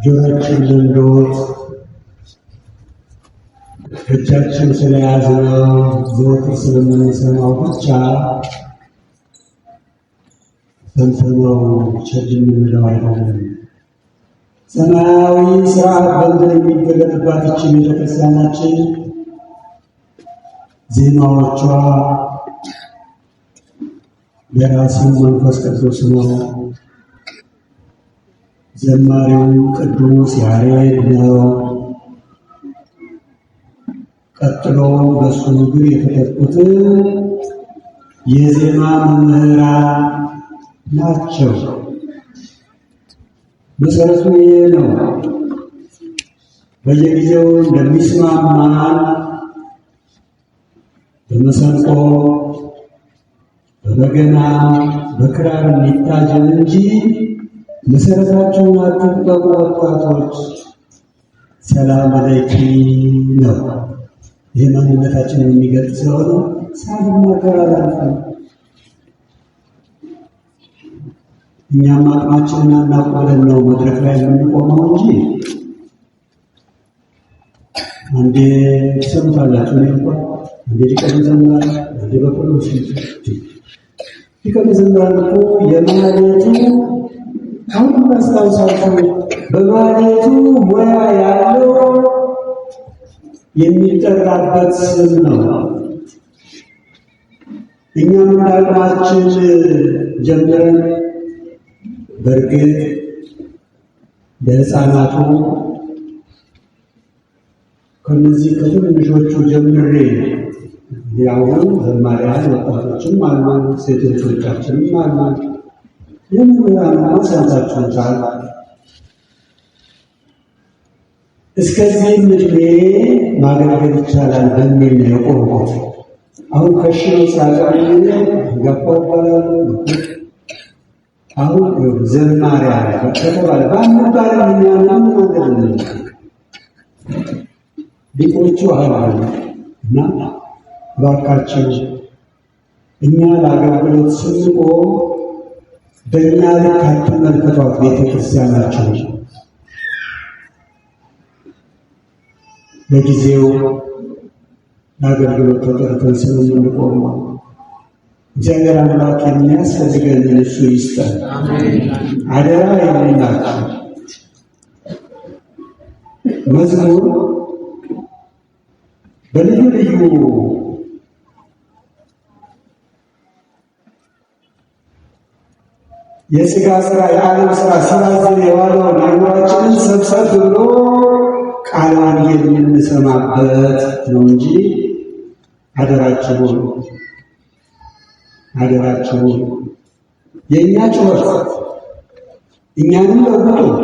ጆሮአችን ለምዶት እጃችን ስለያዝነው ዘወትር ስለምንሰማው ብቻ ሰምተነው ቸል የምንለው አይደለም። ሰማያዊ ሥርዓት በምድር የሚገለጥባት ይህች ቤተክርስቲያናችን ዜማዎቿ የራሱን መንፈስ ቅዱስ ነው። ዘማሪው ቅዱስ ያሬድ ነው። ቀጥሎ በሱ እግር የተተኩት የዜማ መምህራን ናቸው። መሰረቱ ይሄ ነው። በየጊዜው እንደሚስማማን በመሰንቆ፣ በበገና፣ በክራር የሚታጀብ እንጂ መሰረታቸውን አትጠቁ ወጣቶች። ሰላም አለይኪ ነው። ይህ ማንነታችንን የሚገልጽ ስለሆነ ሳልናገር አላልፍም። እኛም አቅማችንን አናውቀን ነው መድረክ ላይ የምንቆመው እንጂ አንዴ ትሰሙታላችሁ። እኔ እንኳን አንዴ ሊቀ መዘምራን አንዴ በቆሎስ ሊቀ መዘምራን እኮ የማህሌቱ አሁን ማስታውሳችሁ በማህሌቱ ሙያ ያለው የሚጠራበት ስም ነው። እኛም እንዳቅማችን ጀምረን በእርግጥ ለሕፃናቱ ከነዚህ ከትንሾቹ ጀምሬ ያው ዘማሪያን ወጣቶችም አሉ፣ ሴቶቻችንም አሉ። የመምህራንና ሰምታችሁታል። እስከዚህም ዕድሜ ማገልገል ይቻላል በሚል ነው የቆምኩት። አሁን ከሽኖ ሳቀር ገባው ይባላል። አሁን ዘማሪያ ከተባለ ባንባል እኛም አንደለም ሊቆቹ አሉ እና እባካችሁ እኛ ለአገልግሎት ስንቆም በእኛ ልክ አትመልከቷት ቤተክርስቲያናችን። ለጊዜው ለአገልግሎት ተጠርተን ስለምንቆም እግዚአብሔር አምላክ የሚያስፈልገን እሱ ይስጠን። አደራ የምንላችሁ መዝሙር በልዩ ልዩ የሥጋ ሥራ የዓለም ሥራ ሲራዘን የዋለውን አእምሯችንን ሰብሰብ ብሎ ቃለ ወንጌል የምንሰማበት ነው እንጂ አደራችሁን የእኛ ጩኸት እኛንም ለውጦ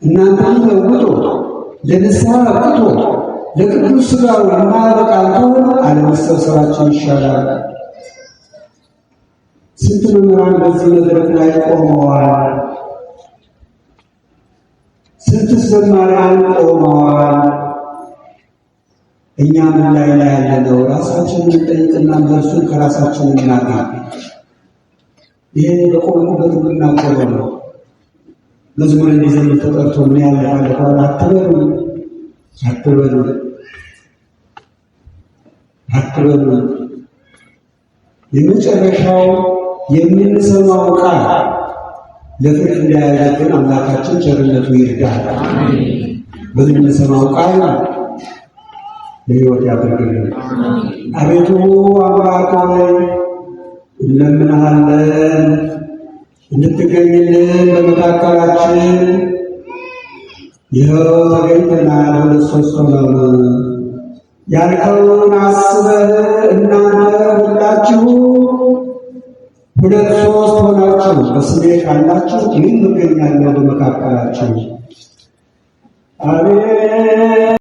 እናንተንም ለውጦ ለንስሐ አብቅቶ ለቅዱስ ሥጋው የማያበቃን ከሆነ አለመሰብሰባችን ይሻላል። ስንት መምህራን በዚህ መድረክ ላይ ቆመዋል። ስንት ዘማሪያን ቆመዋል። እኛ ምን ላይ ያለነው? ራሳችንን እንጠይቅና መልሱን ከራሳችን እናገኝ። ይሄ በቆምኩበት የምናገረው ነው። መዝሙር እንዲዘምር ተጠርቶ ምን ያለፋል አትበሉ። የመጨረሻው የምንሰማው ቃል ለፍርድ እንዳያደርገን አምላካችን ቸርነቱ ይርዳል። በምንሰማው ቃል ለሕይወት ያድርግልን። አቤቱ አምላክ ሆይ እንለምንሃለን እንድትገኝልን በመካከላችን። ይኸው ተገኝተናል። ሁለት ሦስት ሆነን ያልከውን አስበህ እናንተ ሁላችሁ ሁለት ሦስት ሆናችሁ በስሜ ካላችሁ እኔም እገኛለሁ በመካከላችሁ። አሜን።